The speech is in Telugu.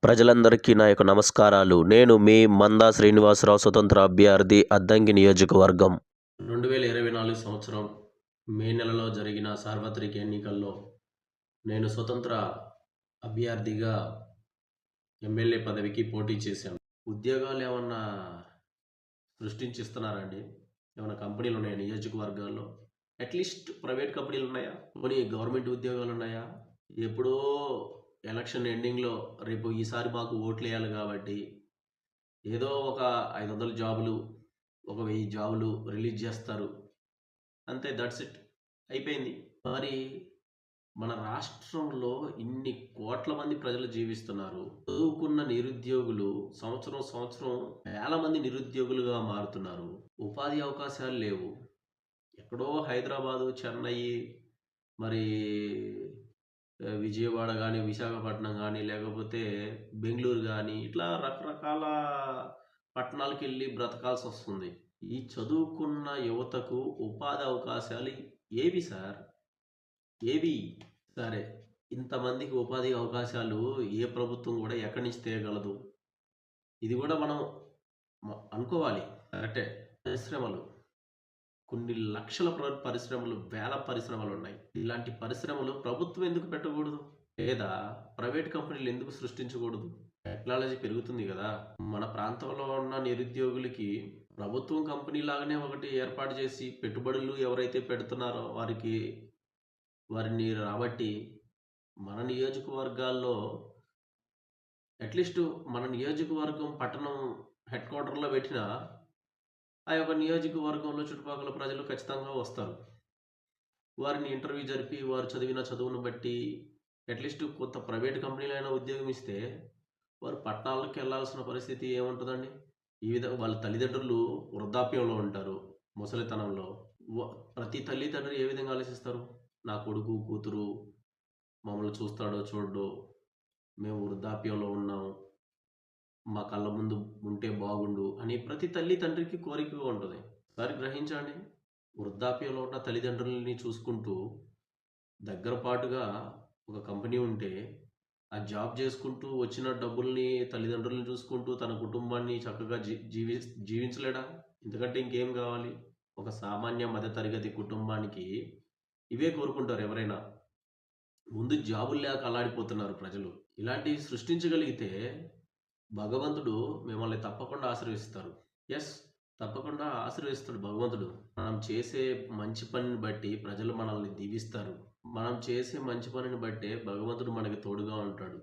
ప్రజలందరికీ నా యొక్క నమస్కారాలు. నేను మీ మందా శ్రీనివాసరావు, స్వతంత్ర అభ్యర్థి, అద్దంకి నియోజకవర్గం. 2024 సంవత్సరం మే నెలలో జరిగిన సార్వత్రిక ఎన్నికల్లో నేను స్వతంత్ర అభ్యర్థిగా ఎమ్మెల్యే పదవికి పోటీ చేశాను. ఉద్యోగాలు ఏమన్నా సృష్టించిస్తున్నారండి? ఏమైనా కంపెనీలు ఉన్నాయా నియోజకవర్గాల్లో? అట్లీస్ట్ ప్రైవేట్ కంపెనీలు ఉన్నాయా? పోనీ గవర్నమెంట్ ఉద్యోగాలు ఉన్నాయా? ఎప్పుడో ఎలక్షన్ ఎండింగ్లో రేపు ఈసారి మాకు ఓట్లు వేయాలి కాబట్టి ఏదో ఒక 500 జాబులు, ఒక 1000 జాబులు రిలీజ్ చేస్తారు, అంతే, దట్స్ ఇట్, అయిపోయింది. మరి మన రాష్ట్రంలో ఇన్ని కోట్ల మంది ప్రజలు జీవిస్తున్నారు. చదువుకున్న నిరుద్యోగులు సంవత్సరం వేల మంది నిరుద్యోగులుగా మారుతున్నారు. ఉపాధి అవకాశాలు లేవు. ఎక్కడో హైదరాబాదు, చెన్నై, మరి విజయవాడ కానీ, విశాఖపట్నం కానీ, లేకపోతే బెంగళూరు కానీ, ఇట్లా రకరకాల పట్టణాలకు వెళ్ళి బ్రతకాల్సి వస్తుంది. ఈ చదువుకున్న యువతకు ఉపాధి అవకాశాలు ఏవి సార్? ఏవి? సరే, ఇంతమందికి ఉపాధి అవకాశాలు ఏ ప్రభుత్వం కూడా ఎక్కడి నుంచి తేగలదు? ఇది కూడా మనం అనుకోవాలి. కరెక్టే. పరిశ్రమలు, కొన్ని లక్షల పరిశ్రమలు, వేల పరిశ్రమలు ఉన్నాయి. ఇలాంటి పరిశ్రమలు ప్రభుత్వం ఎందుకు పెట్టకూడదు? లేదా ప్రైవేట్ కంపెనీలు ఎందుకు సృష్టించకూడదు? టెక్నాలజీ పెరుగుతుంది కదా. మన ప్రాంతంలో ఉన్న నిరుద్యోగులకి ప్రభుత్వం కంపెనీ లాగానే ఒకటి ఏర్పాటు చేసి పెట్టుబడులు ఎవరైతే పెడుతున్నారో వారిని రాబట్టి మన నియోజకవర్గాల్లో అట్లీస్ట్ మన నియోజకవర్గం పట్టణం హెడ్ క్వార్టర్లో పెట్టిన ఆ యొక్క నియోజకవర్గంలో చుట్టుపక్కల ప్రజలు ఖచ్చితంగా వస్తారు. వారిని ఇంటర్వ్యూ జరిపి వారు చదివిన చదువును బట్టి అట్లీస్ట్ కొంత ప్రైవేట్ కంపెనీలైనా ఉద్యోగం ఇస్తే వారు పట్టణాలకు వెళ్ళాల్సిన పరిస్థితి ఏముంటుందండి? ఈ విధంగా వాళ్ళ తల్లిదండ్రులు వృద్ధాప్యంలో ఉంటారు, ముసలితనంలో. ప్రతి తల్లిదండ్రులు ఏ విధంగా ఆలోచిస్తారు? నా కొడుకు కూతురు మమ్మల్ని చూస్తాడో చూడడో, మేము వృద్ధాప్యంలో ఉన్నాం, మా కళ్ళ ముందు ఉంటే బాగుండు అని ప్రతి తల్లి తండ్రికి కోరికగా ఉంటుంది. ఒకసారి గ్రహించండి, వృద్ధాప్యంలో ఉన్న తల్లిదండ్రులని చూసుకుంటూ దగ్గర పాటుగా ఒక కంపెనీ ఉంటే ఆ జాబ్ చేసుకుంటూ వచ్చిన డబ్బుల్ని తల్లిదండ్రులను చూసుకుంటూ తన కుటుంబాన్ని చక్కగా జీవించలేడా? ఎందుకంటే ఇంకేం కావాలి? ఒక సామాన్య మధ్యతరగతి కుటుంబానికి ఇవే కోరుకుంటారు ఎవరైనా. ముందు జాబులు లేక అల్లాడిపోతున్నారు ప్రజలు. ఇలాంటివి సృష్టించగలిగితే భగవంతుడు మిమ్మల్ని తప్పకుండా ఆశీర్వదిస్తారు. ఎస్, తప్పకుండా ఆశీర్వదిస్తాడు భగవంతుడు. మనం చేసే మంచి పనిని బట్టి ప్రజలు మనల్ని దీవిస్తారు. మనం చేసే మంచి పనిని బట్టే భగవంతుడు మనకి తోడుగా ఉంటాడు.